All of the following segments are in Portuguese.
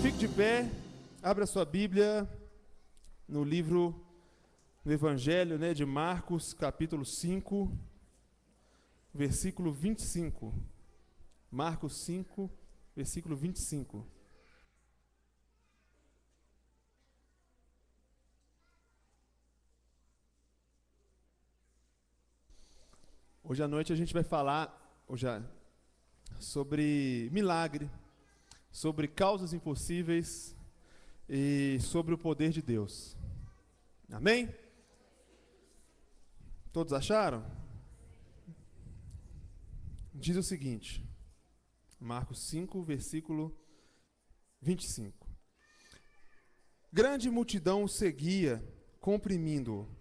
Fique de pé, abra sua Bíblia no livro do Evangelho, de Marcos, capítulo 5, versículo 25. Marcos 5, versículo 25. Hoje à noite a gente vai falar sobre milagre, sobre causas impossíveis e sobre o poder de Deus. Amém? Todos acharam? Diz o seguinte, Marcos 5, versículo 25. Grande multidão o seguia, comprimindo-o.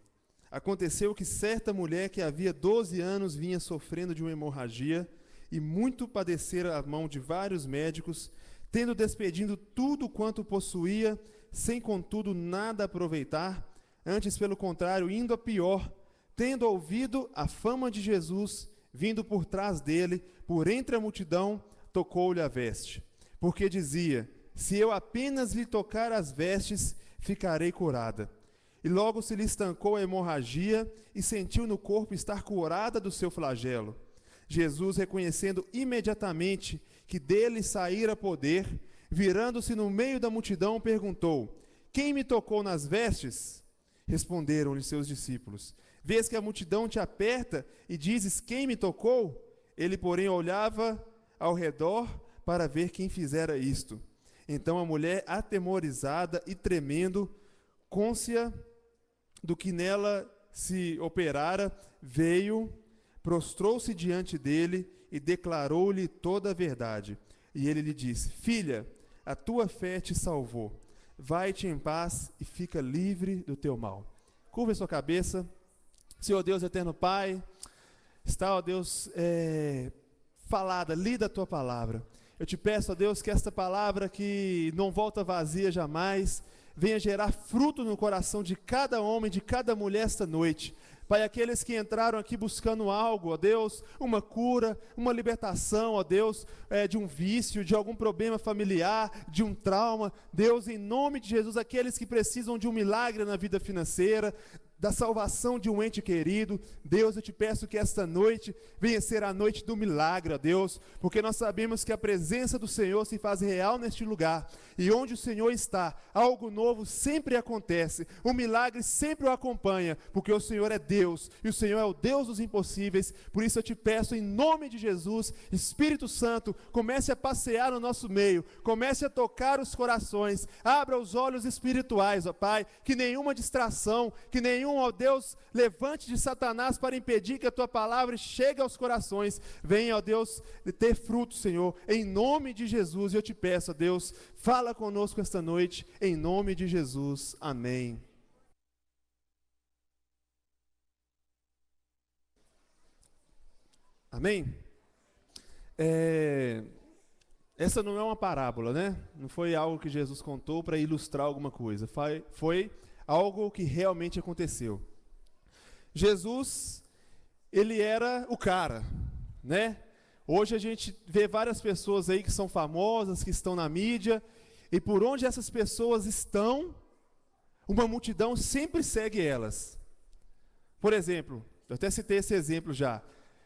Aconteceu que certa mulher que havia 12 anos vinha sofrendo de uma hemorragia e muito padecera a mão de vários médicos, tendo despedido tudo quanto possuía, sem contudo nada aproveitar, antes pelo contrário, indo a pior, tendo ouvido a fama de Jesus, vindo por trás dele, por entre a multidão, tocou-lhe a veste. Porque dizia, se eu apenas lhe tocar as vestes, ficarei curada. E logo se lhe estancou a hemorragia e sentiu no corpo estar curada do seu flagelo. Jesus, reconhecendo imediatamente que dele saíra poder, virando-se no meio da multidão, perguntou, quem me tocou nas vestes? Responderam-lhe seus discípulos, vês que a multidão te aperta e dizes, quem me tocou? Ele, porém, olhava ao redor para ver quem fizera isto. Então a mulher, atemorizada e tremendo, cônscia do que nela se operara, veio, prostrou-se diante dele e declarou-lhe toda a verdade. E ele lhe disse, filha, a tua fé te salvou. Vai-te em paz e fica livre do teu mal. Curva a sua cabeça. Senhor Deus, eterno Pai, está, ó Deus, falada, lida a tua palavra. Eu te peço, ó Deus, que esta palavra que não volta vazia jamais, venha gerar fruto no coração de cada homem, de cada mulher esta noite. Pai, aqueles que entraram aqui buscando algo, ó Deus, uma cura, uma libertação, ó Deus, de um vício, de algum problema familiar, de um trauma. Deus, em nome de Jesus, aqueles que precisam de um milagre na vida financeira, da salvação de um ente querido, Deus, eu te peço que esta noite venha ser a noite do milagre, ó Deus, porque nós sabemos que a presença do Senhor se faz real neste lugar, e onde o Senhor está, algo novo sempre acontece, o milagre sempre o acompanha, porque o Senhor é Deus, e o Senhor é o Deus dos impossíveis. Por isso eu te peço em nome de Jesus, Espírito Santo, comece a passear no nosso meio, comece a tocar os corações, abra os olhos espirituais, ó Pai, que nenhuma distração, que nenhum, ó Deus, levante de Satanás para impedir que a tua palavra chegue aos corações. Venha, ó Deus, ter fruto, Senhor, em nome de Jesus. E eu te peço, ó Deus, fala conosco esta noite, em nome de Jesus. Amém. Amém? Essa não é uma parábola, né? Não foi algo que Jesus contou para ilustrar alguma coisa. Foi algo que realmente aconteceu. Jesus, ele era o cara, né? Hoje a gente vê várias pessoas aí que são famosas, que estão na mídia, e por onde essas pessoas estão, uma multidão sempre segue elas. Por exemplo, eu até citei esse exemplo já.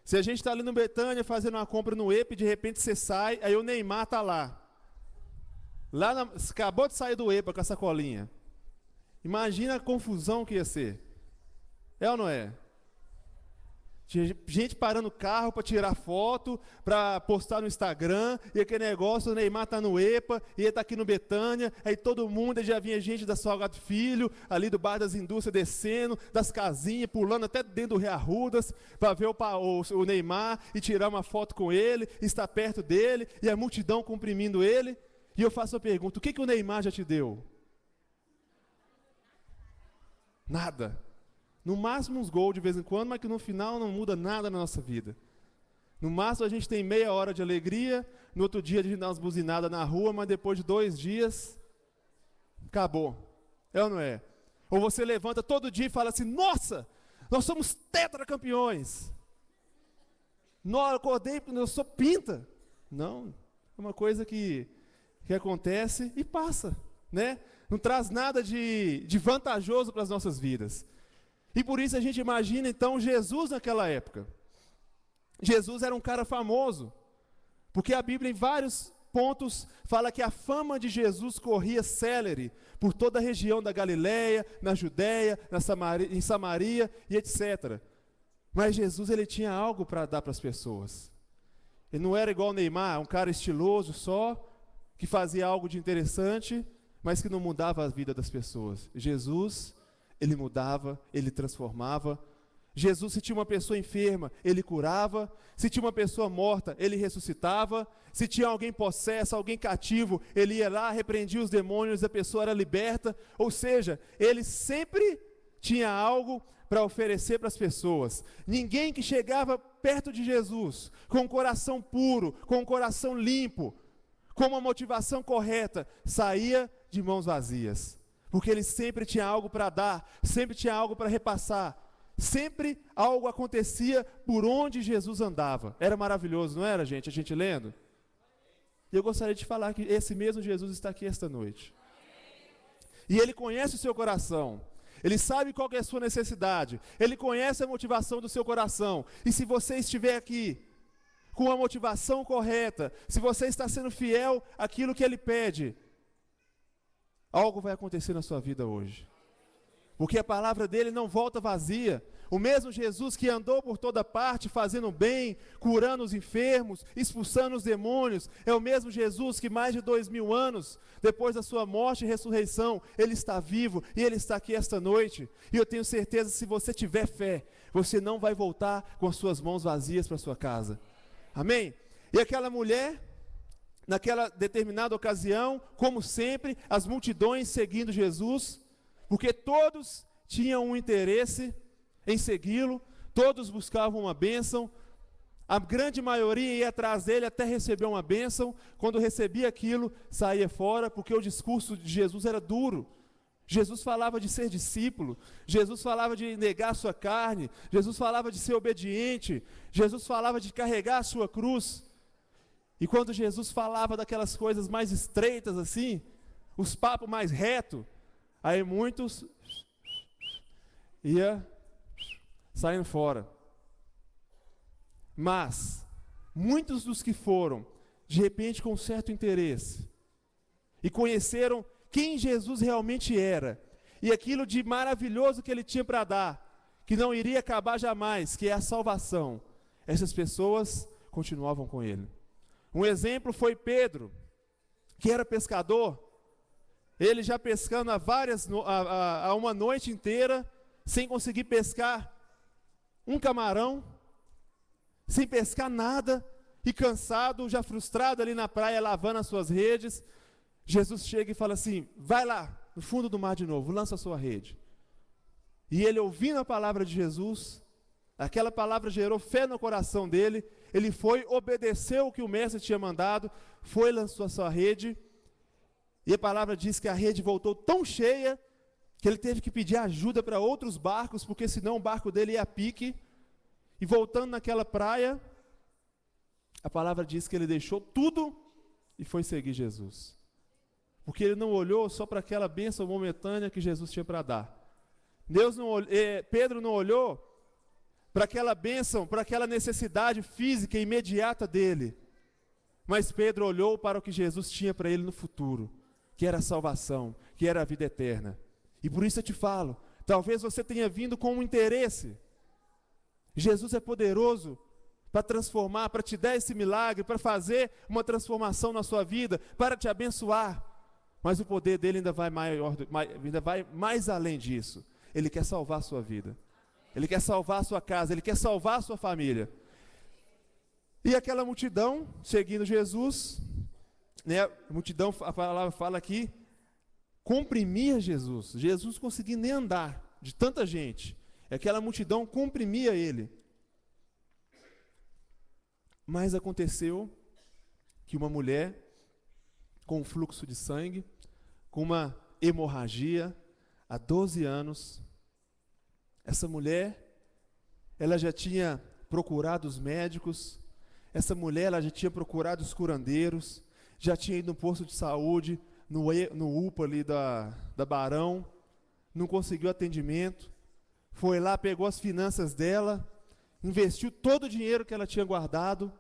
Se a gente está ali no Betânia fazendo uma compra no EPA, de repente você sai, aí o Neymar está lá. Acabou de sair do EPA com a sacolinha. Imagina a confusão que ia ser. É ou não é? Tinha gente parando o carro para tirar foto, para postar no Instagram, e aquele negócio, o Neymar está no EPA, e ele está aqui no Betânia, aí todo mundo, já vinha gente da Salgado Filho, ali do Bar das Indústrias descendo, das casinhas, pulando até dentro do Rei Arrudas, para ver o Neymar e tirar uma foto com ele, estar perto dele, e a multidão comprimindo ele. E eu faço a pergunta, o que o Neymar já te deu? Nada. No máximo uns gols de vez em quando, mas que no final não muda nada na nossa vida. No máximo a gente tem meia hora de alegria, no outro dia a gente dá umas buzinadas na rua, mas depois de 2 dias, acabou. É ou não é? Ou você levanta todo dia e fala assim, nossa, nós somos tetracampeões. Não, eu acordei, eu sou pinta. Não, é uma coisa que acontece e passa, né? Não traz nada de vantajoso para as nossas vidas. E por isso a gente imagina, então, Jesus naquela época. Jesus era um cara famoso, porque a Bíblia, em vários pontos, fala que a fama de Jesus corria célere por toda a região da Galileia, na Judéia, em Samaria e etc. Mas Jesus, ele tinha algo para dar para as pessoas. Ele não era igual o Neymar, um cara estiloso só, que fazia algo de interessante, mas que não mudava a vida das pessoas. Jesus, ele mudava, ele transformava. Jesus, se tinha uma pessoa enferma, ele curava. Se tinha uma pessoa morta, ele ressuscitava. Se tinha alguém possesso, alguém cativo, ele ia lá, repreendia os demônios, a pessoa era liberta. Ou seja, ele sempre tinha algo para oferecer para as pessoas. Ninguém que chegava perto de Jesus, com um coração puro, com um coração limpo, com uma motivação correta, saía de mãos vazias. Porque ele sempre tinha algo para dar, sempre tinha algo para repassar. Sempre algo acontecia por onde Jesus andava. Era maravilhoso, não era, gente? A gente lendo? E eu gostaria de falar que esse mesmo Jesus está aqui esta noite. E ele conhece o seu coração. Ele sabe qual que é a sua necessidade. Ele conhece a motivação do seu coração. E se você estiver aqui com a motivação correta, se você está sendo fiel àquilo que ele pede, algo vai acontecer na sua vida hoje. Porque a palavra dele não volta vazia. O mesmo Jesus que andou por toda parte, fazendo bem, curando os enfermos, expulsando os demônios, é o mesmo Jesus que mais de 2000 anos, depois da sua morte e ressurreição, ele está vivo e ele está aqui esta noite. E eu tenho certeza que se você tiver fé, você não vai voltar com as suas mãos vazias para sua casa. Amém? E aquela mulher, naquela determinada ocasião, como sempre, as multidões seguindo Jesus, porque todos tinham um interesse em segui-lo, todos buscavam uma bênção, a grande maioria ia atrás dele até receber uma bênção. Quando recebia aquilo, saía fora, porque o discurso de Jesus era duro. Jesus falava de ser discípulo, Jesus falava de negar a sua carne, Jesus falava de ser obediente, Jesus falava de carregar a sua cruz. E quando Jesus falava daquelas coisas mais estreitas assim, os papos mais retos, aí muitos ia saindo fora. Mas muitos dos que foram, de repente com certo interesse, e conheceram quem Jesus realmente era, e aquilo de maravilhoso que ele tinha para dar, que não iria acabar jamais, que é a salvação, essas pessoas continuavam com ele. Um exemplo foi Pedro, que era pescador. Ele já pescando há uma noite inteira, sem conseguir pescar um camarão, sem pescar nada, e cansado, já frustrado ali na praia, lavando as suas redes. Jesus chega e fala assim: vai lá, no fundo do mar de novo, lança a sua rede. E ele, ouvindo a palavra de Jesus, aquela palavra gerou fé no coração dele, ele foi, obedeceu o que o mestre tinha mandado, foi, lançou a sua rede, e a palavra diz que a rede voltou tão cheia, que ele teve que pedir ajuda para outros barcos, porque senão o barco dele ia a pique. E voltando naquela praia, a palavra diz que ele deixou tudo e foi seguir Jesus. Porque ele não olhou só para aquela bênção momentânea que Jesus tinha para dar. Pedro não olhou para aquela bênção, para aquela necessidade física imediata dele. Mas Pedro olhou para o que Jesus tinha para ele no futuro, que era a salvação, que era a vida eterna. E por isso eu te falo, talvez você tenha vindo com um interesse. Jesus é poderoso para transformar, para te dar esse milagre, para fazer uma transformação na sua vida, para te abençoar. Mas o poder dele ainda vai mais além disso. Ele quer salvar a sua vida. Ele quer salvar a sua casa, ele quer salvar a sua família. E aquela multidão seguindo Jesus, né, a multidão, a palavra fala aqui, comprimia Jesus. Jesus não conseguia nem andar de tanta gente. Aquela multidão comprimia ele. Mas aconteceu que uma mulher com um fluxo de sangue, com uma hemorragia, há 12 anos, essa mulher, ela já tinha procurado os médicos, essa mulher ela já tinha procurado os curandeiros, já tinha ido no posto de saúde, no UPA ali da Barão, não conseguiu atendimento, foi lá, pegou as finanças dela, investiu todo o dinheiro que ela tinha guardado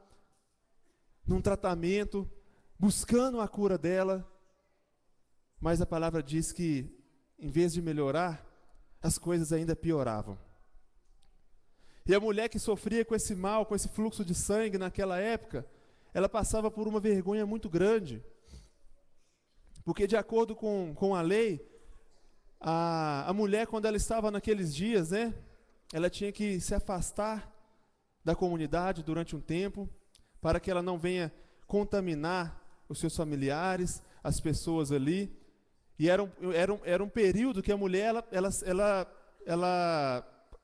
num tratamento, buscando a cura dela, mas a palavra diz que, em vez de melhorar, as coisas ainda pioravam. E a mulher que sofria com esse mal, com esse fluxo de sangue naquela época, ela passava por uma vergonha muito grande, porque de acordo com a lei, a mulher, quando ela estava naqueles dias, né, ela tinha que se afastar da comunidade durante um tempo, para que ela não venha contaminar os seus familiares, as pessoas ali. E era um período que a mulher,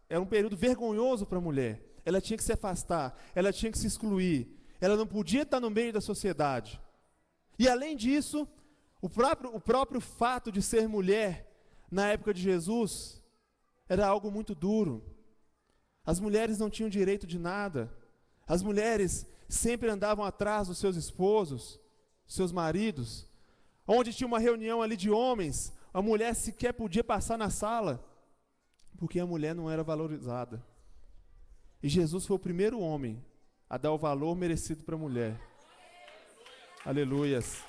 era um período vergonhoso para a mulher. Ela tinha que se afastar, ela tinha que se excluir, ela não podia estar no meio da sociedade. E além disso, o próprio fato de ser mulher, na época de Jesus, era algo muito duro. As mulheres não tinham direito de nada. As mulheres sempre andavam atrás dos seus esposos, seus maridos. Onde tinha uma reunião ali de homens, a mulher sequer podia passar na sala, porque a mulher não era valorizada. E Jesus foi o primeiro homem a dar o valor merecido para a mulher. Aleluias.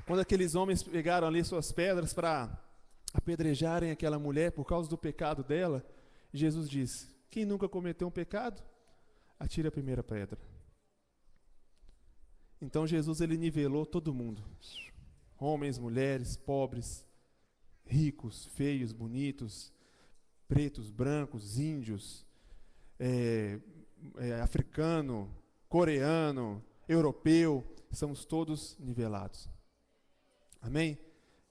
Quando aqueles homens pegaram ali suas pedras para apedrejarem aquela mulher por causa do pecado dela, Jesus disse: quem nunca cometeu um pecado, atire a primeira pedra. Então Jesus, ele nivelou todo mundo. Homens, mulheres, pobres, ricos, feios, bonitos, pretos, brancos, índios, africano, coreano, europeu, somos todos nivelados. Amém?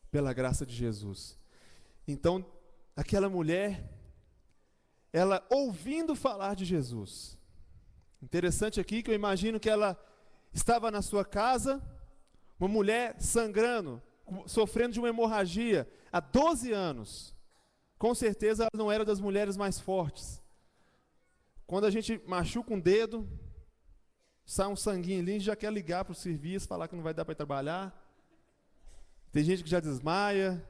Pela graça de Jesus. Então, aquela mulher, ela ouvindo falar de Jesus. Interessante aqui que eu imagino que ela estava na sua casa, uma mulher sangrando, sofrendo de uma hemorragia há 12 anos. Com certeza ela não era das mulheres mais fortes. Quando a gente machuca um dedo, sai um sanguinho ali, a gente já quer ligar para o serviço, falar que não vai dar para ir trabalhar. Tem gente que já desmaia,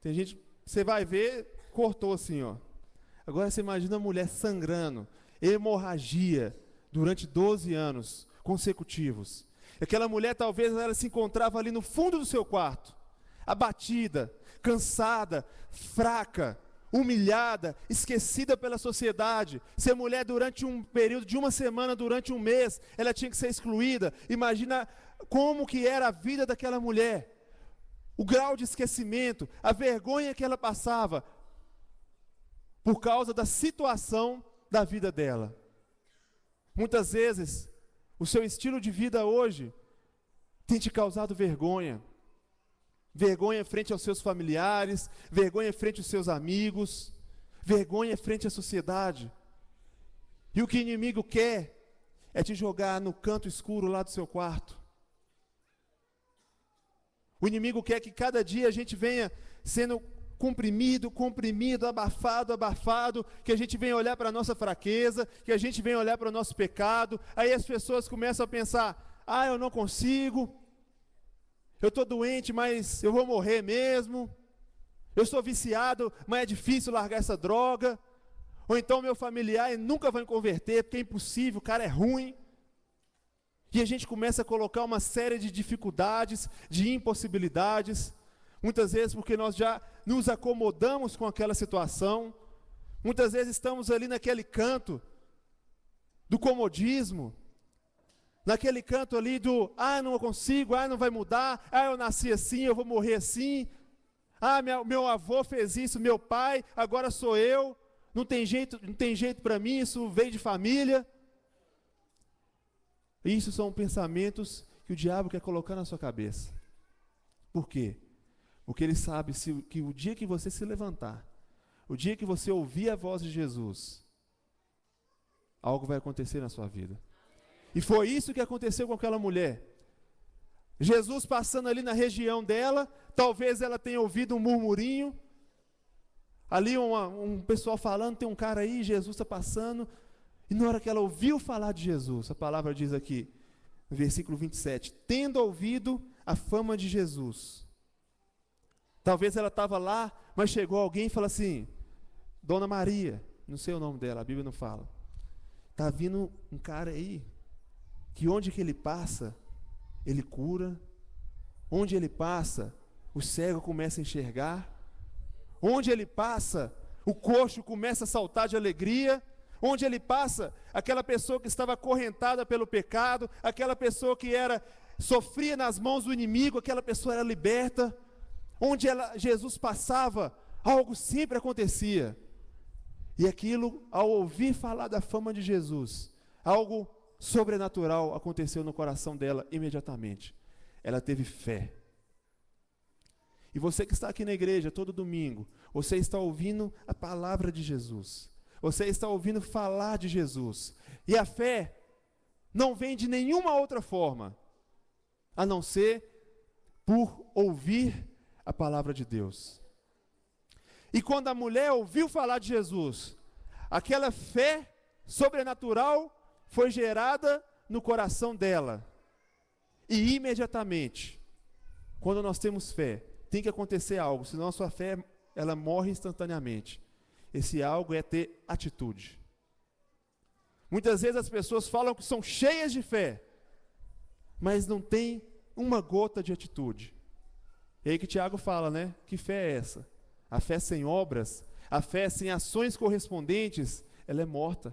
tem gente, você vai ver, cortou assim, ó. Agora você imagina uma mulher sangrando, hemorragia, durante 12 anos consecutivos. Aquela mulher talvez ela se encontrava ali no fundo do seu quarto, abatida, cansada, fraca, humilhada, esquecida pela sociedade. Ser mulher durante um período de uma semana, durante um mês, ela tinha que ser excluída. Imagina como que era a vida daquela mulher. O grau de esquecimento, a vergonha que ela passava por causa da situação da vida dela. Muitas vezes, o seu estilo de vida hoje tem te causado vergonha. Vergonha frente aos seus familiares, vergonha frente aos seus amigos, vergonha frente à sociedade. E o que o inimigo quer é te jogar no canto escuro lá do seu quarto. O inimigo quer que cada dia a gente venha sendo comprimido, abafado, que a gente venha olhar para a nossa fraqueza, que a gente venha olhar para o nosso pecado. Aí as pessoas começam a pensar: ah, eu não consigo, eu estou doente, mas eu vou morrer mesmo, eu sou viciado, mas é difícil largar essa droga. Ou então meu familiar nunca vai converter, porque é impossível, o cara é ruim. E a gente começa a colocar uma série de dificuldades, de impossibilidades, muitas vezes porque nós já nos acomodamos com aquela situação, muitas vezes estamos ali naquele canto do comodismo, naquele canto ali do, não consigo, não vai mudar, eu nasci assim, eu vou morrer assim, meu avô fez isso, meu pai, agora sou eu, não tem jeito para mim, isso veio de família. Isso são pensamentos que o diabo quer colocar na sua cabeça. Por quê? Porque ele sabe que o dia que você se levantar, o dia que você ouvir a voz de Jesus, algo vai acontecer na sua vida. E foi isso que aconteceu com aquela mulher. Jesus passando ali na região dela, talvez ela tenha ouvido um murmurinho, Ali um pessoal falando, tem um cara aí, Jesus está passando. E na hora que ela ouviu falar de Jesus, a palavra diz aqui, no versículo 27, tendo ouvido a fama de Jesus. Talvez ela estava lá, mas chegou alguém e falou assim, Dona Maria, não sei o nome dela, a Bíblia não fala. Está vindo um cara aí, que onde que ele passa, ele cura. Onde ele passa, o cego começa a enxergar. Onde ele passa, o coxo começa a saltar de alegria. Onde ele passa, aquela pessoa que estava acorrentada pelo pecado, aquela pessoa que sofria nas mãos do inimigo, aquela pessoa era liberta. Onde Jesus passava, algo sempre acontecia. E aquilo, ao ouvir falar da fama de Jesus, algo sobrenatural aconteceu no coração dela imediatamente. Ela teve fé. E você que está aqui na igreja todo domingo, você está ouvindo a palavra de Jesus. Você está ouvindo falar de Jesus. E a fé não vem de nenhuma outra forma, a não ser por ouvir a palavra de Deus. E quando a mulher ouviu falar de Jesus, aquela fé sobrenatural foi gerada no coração dela. E imediatamente, quando nós temos fé, tem que acontecer algo, senão a sua fé, ela morre instantaneamente. Esse algo é ter atitude. Muitas vezes as pessoas falam que são cheias de fé, mas não tem uma gota de atitude. E aí que Tiago fala, né? Que fé é essa? A fé sem obras, a fé sem ações correspondentes, ela é morta.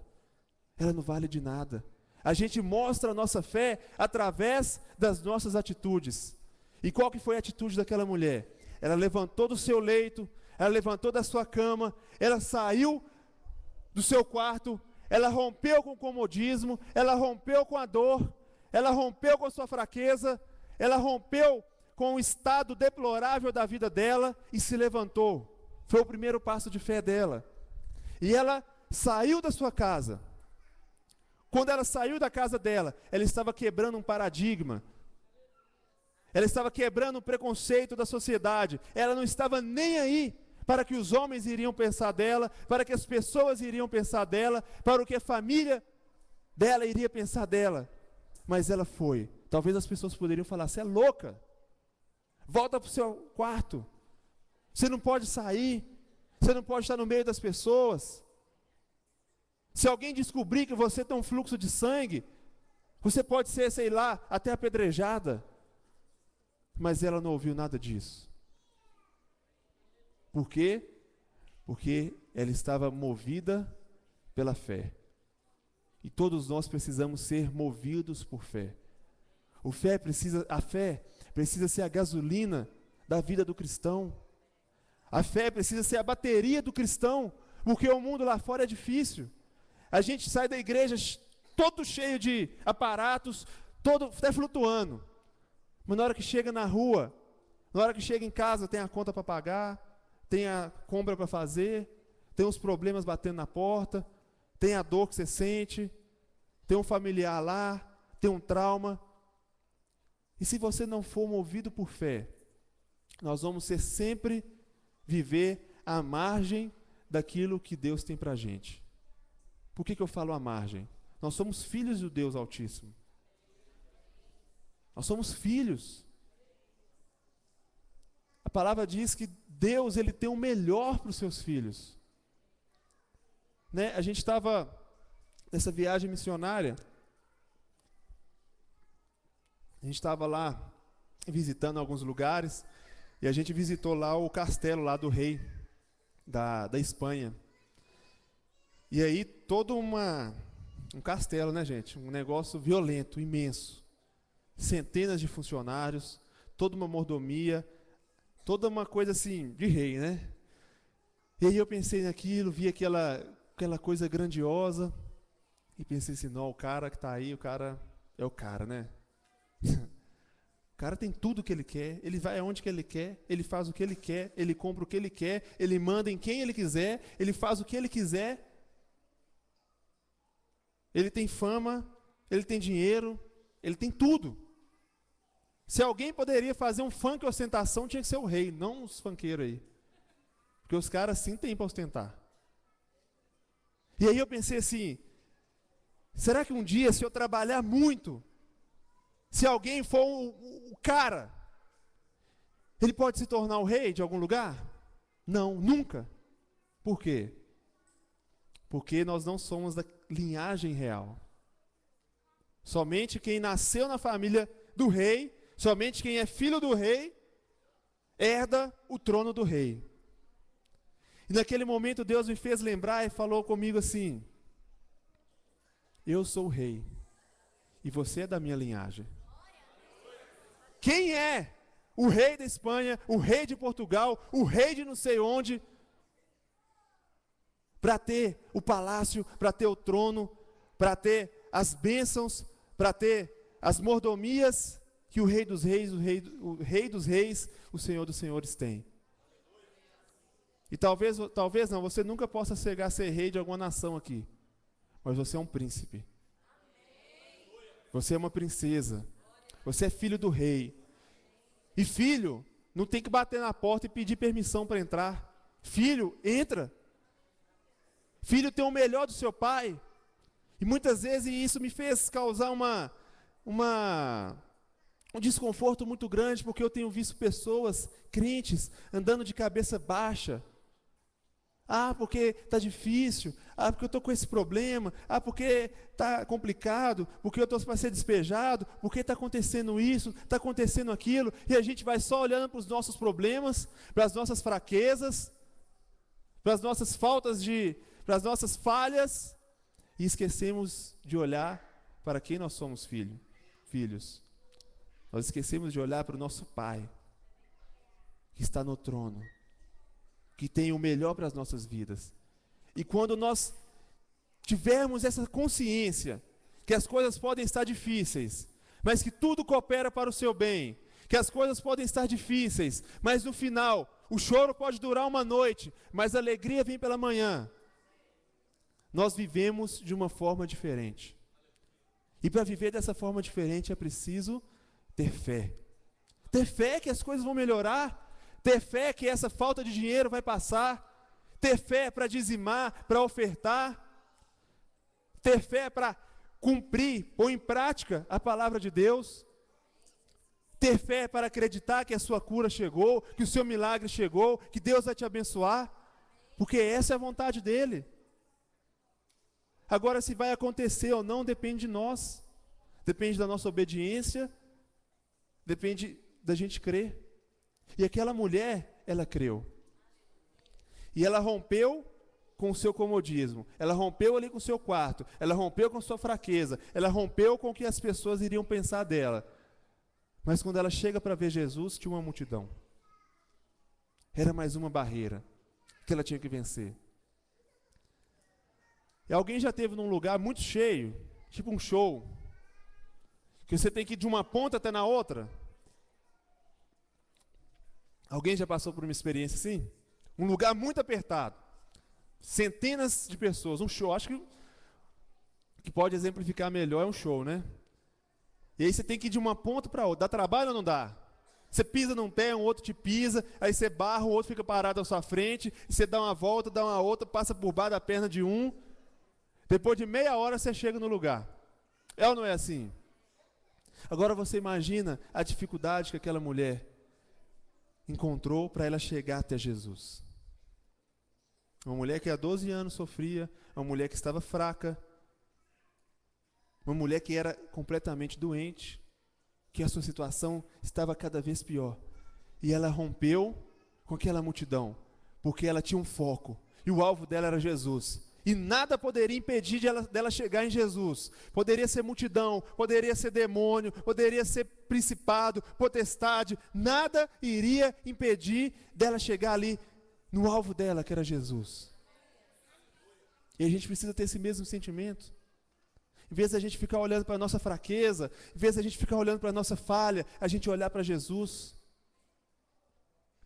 Ela não vale de nada. A gente mostra a nossa fé através das nossas atitudes. E qual que foi a atitude daquela mulher? Ela levantou do seu leito, ela levantou da sua cama, ela saiu do seu quarto, ela rompeu com o comodismo, ela rompeu com a dor, ela rompeu com a sua fraqueza, ela rompeu com o estado deplorável da vida dela e se levantou. Foi o primeiro passo de fé dela. E ela saiu da sua casa. Quando ela saiu da casa dela, ela estava quebrando um paradigma. Ela estava quebrando um preconceito da sociedade. Ela não estava nem aí para que os homens iriam pensar dela, para que as pessoas iriam pensar dela, para o que a família dela iria pensar dela. Mas ela foi. Talvez as pessoas poderiam falar, você é louca. Volta para o seu quarto. Você não pode sair. Você não pode estar no meio das pessoas. Se alguém descobrir que você tem um fluxo de sangue, você pode ser, sei lá, até apedrejada. Mas ela não ouviu nada disso. Por quê? Porque ela estava movida pela fé. E todos nós precisamos ser movidos por fé. A fé precisa ser a gasolina da vida do cristão. A fé precisa ser a bateria do cristão, porque o mundo lá fora é difícil. A gente sai da igreja todo cheio de aparatos, todo até flutuando. Mas na hora que chega na rua, na hora que chega em casa, tem a conta para pagar, tem a compra para fazer, tem os problemas batendo na porta, tem a dor que você sente, tem um familiar lá, tem um trauma. E se você não for movido por fé, nós vamos sempre viver à margem daquilo que Deus tem para a gente. Por que eu falo à margem? Nós somos filhos do Deus Altíssimo. Nós somos filhos. A palavra diz que Deus, Ele tem o melhor para os seus filhos. Né? A gente estava nessa viagem missionária, a gente estava lá visitando alguns lugares, e a gente visitou lá o castelo lá do rei da Espanha. E aí todo um castelo, né, gente? Um negócio violento, imenso. Centenas de funcionários, toda uma mordomia, toda uma coisa assim, de rei, né? E aí eu pensei naquilo, vi aquela coisa grandiosa, e pensei assim, não, o cara que está aí, o cara é o cara, né? O cara tem tudo o que ele quer, ele vai aonde que ele quer, ele faz o que ele quer, ele compra o que ele quer, ele manda em quem ele quiser, ele faz o que ele quiser. Ele tem fama, ele tem dinheiro, ele tem tudo. Se alguém poderia fazer um funk ostentação, tinha que ser o rei, não os funkeiros aí. Porque os caras sim têm para ostentar. E aí eu pensei assim, será que um dia, se eu trabalhar muito, se alguém for o cara, ele pode se tornar o rei de algum lugar? Não, nunca. Por quê? Porque nós não somos da linhagem real. Somente quem nasceu na família do rei, somente quem é filho do rei, herda o trono do rei. E naquele momento Deus me fez lembrar e falou comigo assim: eu sou o rei, e você é da minha linhagem. Quem é o rei da Espanha, o rei de Portugal, o rei de não sei onde, para ter o palácio, para ter o trono, para ter as bênçãos, para ter as mordomias que o Rei dos Reis, o Rei dos Reis, o Senhor dos Senhores tem? E talvez não, você nunca possa chegar a ser rei de alguma nação aqui, mas você é um príncipe. Você é uma princesa. Você é filho do rei. E filho não tem que bater na porta e pedir permissão para entrar. Filho, entra. Filho tem o melhor do seu pai. E muitas vezes isso me fez causar um desconforto muito grande, porque eu tenho visto pessoas, crentes, andando de cabeça baixa. Ah, porque está difícil. Ah, porque eu estou com esse problema. Ah, porque está complicado. Porque eu estou para ser despejado. Porque está acontecendo isso, está acontecendo aquilo. E a gente vai só olhando para os nossos problemas, para as nossas fraquezas, para as nossas para as nossas falhas, e esquecemos de olhar para quem nós somos filhos. Nós esquecemos de olhar para o nosso Pai, que está no trono, que tem o melhor para as nossas vidas. E quando nós tivermos essa consciência, que as coisas podem estar difíceis, mas que tudo coopera para o seu bem, que as coisas podem estar difíceis, mas no final, o choro pode durar uma noite, mas a alegria vem pela manhã. Nós vivemos de uma forma diferente. E para viver dessa forma diferente é preciso ter fé. Ter fé que as coisas vão melhorar. Ter fé que essa falta de dinheiro vai passar. Ter fé para dizimar, para ofertar. Ter fé para cumprir, pôr em prática a palavra de Deus. Ter fé para acreditar que a sua cura chegou, que o seu milagre chegou, que Deus vai te abençoar. Porque essa é a vontade dEle. Agora, se vai acontecer ou não, depende de nós. Depende da nossa obediência. Depende da gente crer. E aquela mulher, ela creu. E ela rompeu com o seu comodismo. Ela rompeu ali com o seu quarto. Ela rompeu com a sua fraqueza. Ela rompeu com o que as pessoas iriam pensar dela. Mas quando ela chega para ver Jesus, tinha uma multidão. Era mais uma barreira que ela tinha que vencer. E alguém já esteve num lugar muito cheio, tipo um show, que você tem que ir de uma ponta até na outra? Alguém já passou por uma experiência assim? Um lugar muito apertado, centenas de pessoas, um show. Acho que pode exemplificar melhor é um show, né? E aí você tem que ir de uma ponta para outra. Dá trabalho ou não dá? Você pisa num pé, um outro te pisa, aí você barra, o outro fica parado à sua frente, e você dá uma volta, dá uma outra, passa por baixo da perna de um. Depois de meia hora você chega no lugar. É ou não é assim? Agora você imagina a dificuldade que aquela mulher encontrou para ela chegar até Jesus. Uma mulher que há 12 anos sofria, uma mulher que estava fraca, uma mulher que era completamente doente, que a sua situação estava cada vez pior. E ela rompeu com aquela multidão, porque ela tinha um foco, e o alvo dela era Jesus. E nada poderia impedir dela chegar em Jesus. Poderia ser multidão, poderia ser demônio, poderia ser principado, potestade. Nada iria impedir dela chegar ali no alvo dela, que era Jesus. E a gente precisa ter esse mesmo sentimento. Em vez de a gente ficar olhando para a nossa fraqueza, em vez de a gente ficar olhando para a nossa falha, a gente olhar para Jesus.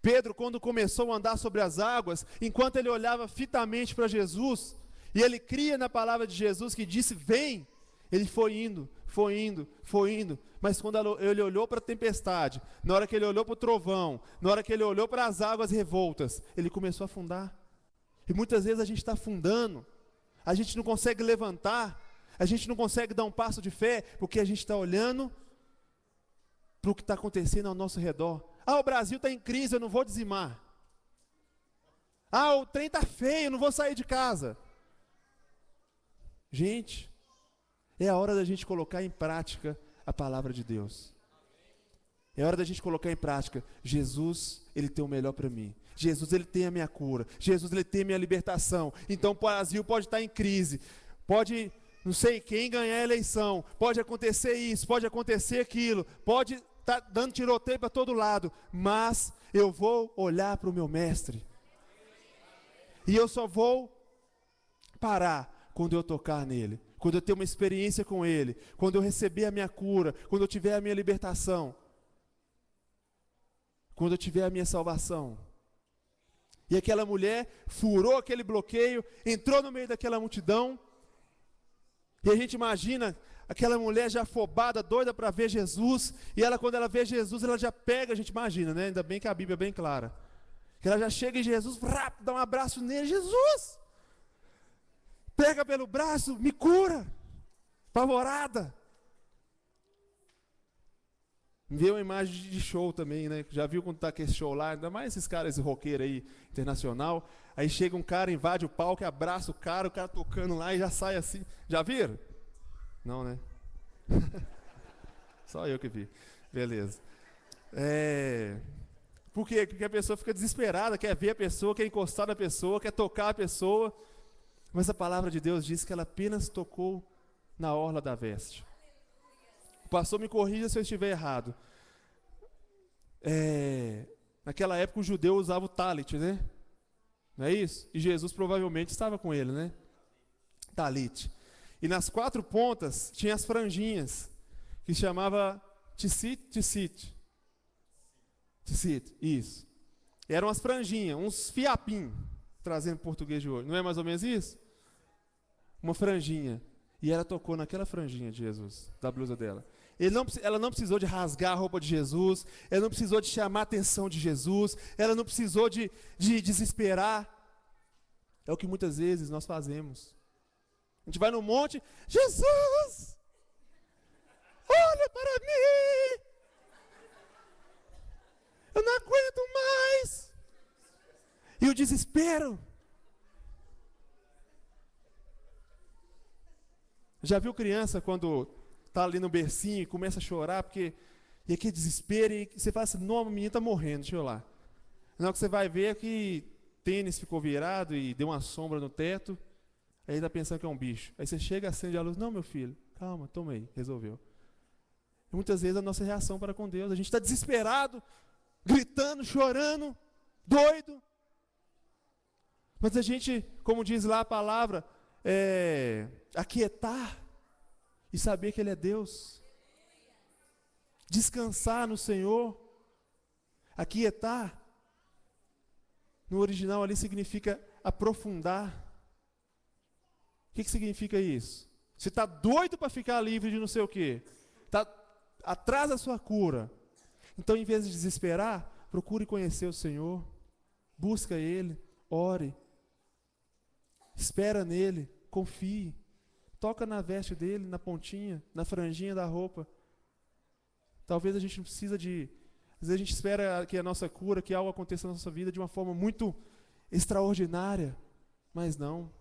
Pedro, quando começou a andar sobre as águas, enquanto ele olhava fitamente para Jesus, e ele cria na palavra de Jesus que disse, vem, ele foi indo, Mas quando ele olhou para a tempestade, na hora que ele olhou para o trovão, na hora que ele olhou para as águas revoltas, ele começou a afundar. E muitas vezes a gente está afundando, a gente não consegue levantar, a gente não consegue dar um passo de fé, porque a gente está olhando para o que está acontecendo ao nosso redor. Ah, o Brasil está em crise, eu não vou dizimar. Ah, o trem está feio, eu não vou sair de casa. Gente, é a hora da gente colocar em prática a palavra de Deus. É hora da gente colocar em prática. Jesus, Ele tem o melhor para mim. Jesus, Ele tem a minha cura. Jesus, Ele tem a minha libertação. Então o Brasil pode estar em crise. Pode, não sei quem ganhar a eleição. Pode acontecer isso, pode acontecer aquilo. Pode estar dando tiroteio para todo lado. Mas eu vou olhar para o meu mestre. E eu só vou parar quando eu tocar nele. Quando eu ter uma experiência com ele. Quando eu receber a minha cura. Quando eu tiver a minha libertação. Quando eu tiver a minha salvação. E aquela mulher furou aquele bloqueio, entrou no meio daquela multidão, e a gente imagina aquela mulher já afobada, doida para ver Jesus, e ela, quando ela vê Jesus, ela já pega, a gente imagina, né? Ainda bem que a Bíblia é bem clara, que ela já chega em Jesus, dá um abraço nele, Jesus, pega pelo braço, me cura, apavorada. Vê uma imagem de show também, né? Já viu quando tá aquele show lá, ainda mais esses caras, esse roqueiro aí, internacional. Aí chega um cara, invade o palco, abraça o cara tocando lá e já sai assim. Já viram? Não, né? Só eu que vi. Beleza. Por quê? Porque a pessoa fica desesperada, quer ver a pessoa, quer encostar na pessoa, quer tocar a pessoa. Mas a palavra de Deus diz que ela apenas tocou na orla da veste. O pastor me corrija se eu estiver errado. Naquela época o judeu usava o talit, né? Não é isso? E Jesus provavelmente estava com ele, né? Talit. E nas 4 pontas tinha as franjinhas, que se chamava tzitzit, isso. Eram as franjinhas, uns fiapinhos, trazendo português de hoje. Não é mais ou menos isso? Uma franjinha. E ela tocou naquela franjinha de Jesus, da blusa dela. Ela não precisou de rasgar a roupa de Jesus, ela não precisou de chamar a atenção de Jesus, ela não precisou de desesperar. É o que muitas vezes nós fazemos. A gente vai no monte, Jesus, olha para mim, eu não aguento mais. E o desespero. Já viu criança quando está ali no bercinho e começa a chorar, e aquele desespero, e você fala assim, não, o menino está morrendo, deixa eu lá. Na hora que você vai ver que tênis ficou virado e deu uma sombra no teto, aí está pensando que é um bicho. Aí você chega, acende a luz, não, meu filho, calma, toma aí, resolveu. E muitas vezes a nossa reação para com Deus, a gente está desesperado, gritando, chorando, doido. Mas a gente, como diz lá a palavra, aquietar e saber que Ele é Deus, descansar no Senhor, aquietar, no original ali significa aprofundar. O que significa isso? Você está doido para ficar livre de não sei o quê, está atrás da sua cura, então em vez de desesperar, procure conhecer o Senhor, busca Ele, ore, espera nele, confie. Toca na veste dele, na pontinha, na franjinha da roupa. Talvez a gente não precisa de... Às vezes a gente espera que a nossa cura, que algo aconteça na nossa vida de uma forma muito extraordinária. Mas não.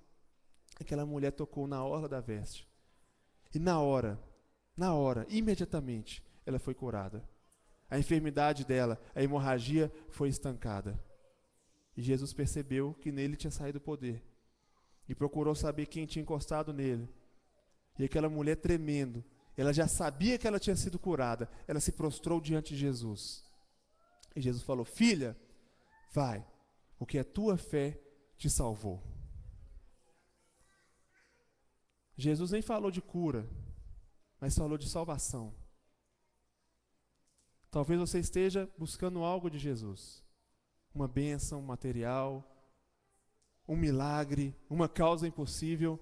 Aquela mulher tocou na orla da veste. E na hora, imediatamente, ela foi curada. A enfermidade dela, a hemorragia, foi estancada. E Jesus percebeu que nele tinha saído o poder. E procurou saber quem tinha encostado nele. E aquela mulher tremendo, ela já sabia que ela tinha sido curada, ela se prostrou diante de Jesus. E Jesus falou, filha, vai, porque a tua fé te salvou. Jesus nem falou de cura, mas falou de salvação. Talvez você esteja buscando algo de Jesus, uma bênção material, um milagre, uma causa impossível.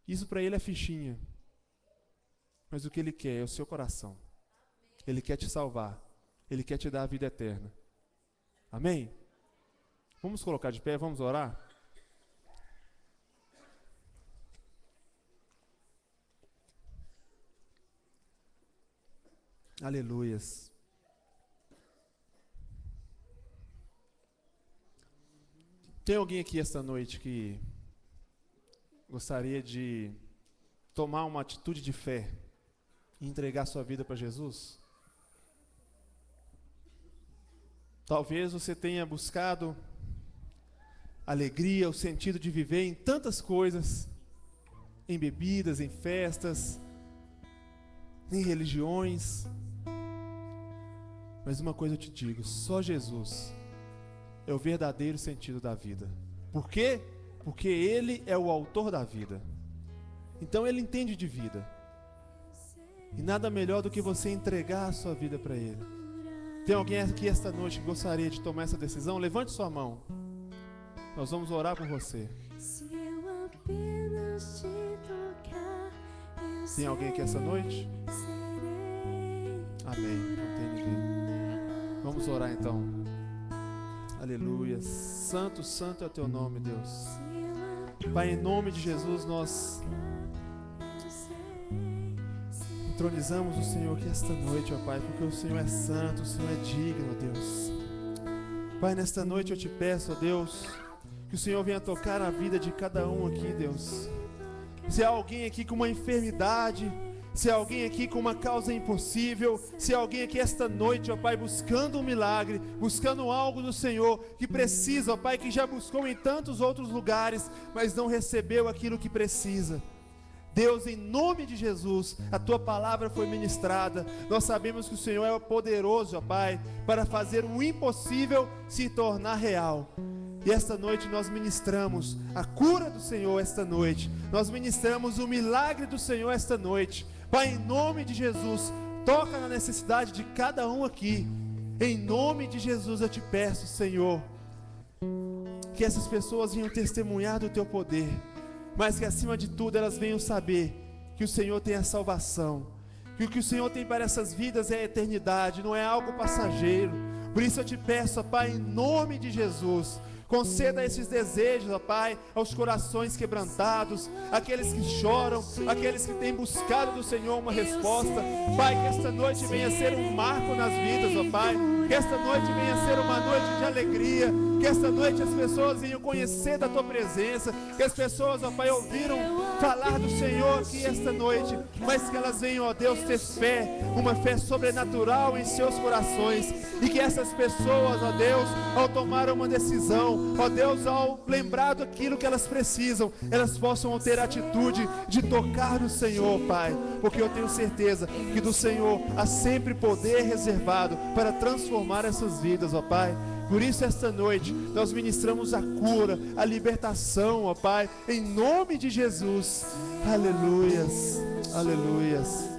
Isso para ele é fichinha. mas o que Ele quer é o seu coração. Ele quer te salvar. Ele quer te dar a vida eterna. Amém? Vamos colocar de pé, vamos orar? Aleluias. Tem alguém aqui esta noite que gostaria de tomar uma atitude de fé e entregar sua vida para Jesus? Talvez você tenha buscado alegria, o sentido de viver em tantas coisas, em bebidas, em festas, em religiões. Mas uma coisa eu te digo, só Jesus é o verdadeiro sentido da vida. Por quê? Porque Ele é o autor da vida. Então Ele entende de vida. E nada melhor do que você entregar a sua vida para Ele. Tem alguém aqui esta noite que gostaria de tomar essa decisão? Levante sua mão. Nós vamos orar por você. Tem alguém aqui esta noite? Amém. Não tem ninguém. Vamos orar então. Aleluia. Santo, santo é o teu nome, Deus. Pai, em nome de Jesus, nós entronizamos o Senhor aqui esta noite, ó Pai, porque o Senhor é santo, o Senhor é digno, ó Deus. Pai, nesta noite eu te peço, ó Deus, que o Senhor venha tocar a vida de cada um aqui, Deus. Se há alguém aqui com uma enfermidade, se há alguém aqui com uma causa impossível, se há alguém aqui esta noite, ó Pai, buscando um milagre, buscando algo do Senhor, que precisa, ó Pai, que já buscou em tantos outros lugares, mas não recebeu aquilo que precisa. Deus, em nome de Jesus, a Tua palavra foi ministrada. Nós sabemos que o Senhor é poderoso, ó Pai, para fazer o impossível se tornar real. E esta noite nós ministramos a cura do Senhor esta noite. Nós ministramos o milagre do Senhor esta noite. Pai, em nome de Jesus, toca na necessidade de cada um aqui. Em nome de Jesus eu te peço, Senhor, que essas pessoas venham testemunhar do Teu poder, mas que acima de tudo elas venham saber que o Senhor tem a salvação, que o que o Senhor tem para essas vidas é a eternidade, não é algo passageiro. Por isso eu te peço, ó Pai, em nome de Jesus, conceda esses desejos, ó Pai, aos corações quebrantados, aqueles que choram, aqueles que têm buscado do Senhor uma resposta. Pai, que esta noite venha ser um marco nas vidas, ó Pai, que esta noite venha ser uma noite de alegria, que esta noite as pessoas venham conhecer da Tua presença, que as pessoas, ó Pai, ouviram falar do Senhor aqui esta noite, mas que elas venham, ó Deus, ter fé, uma fé sobrenatural em seus corações, e que essas pessoas, ó Deus, ao tomar uma decisão, ó Deus, ao lembrar daquilo que elas precisam, elas possam ter a atitude de tocar no Senhor, Pai, porque eu tenho certeza que do Senhor há sempre poder reservado para transformar essas vidas, ó Pai. Por isso esta noite nós ministramos a cura, a libertação, ó Pai, em nome de Jesus. Aleluias, aleluias.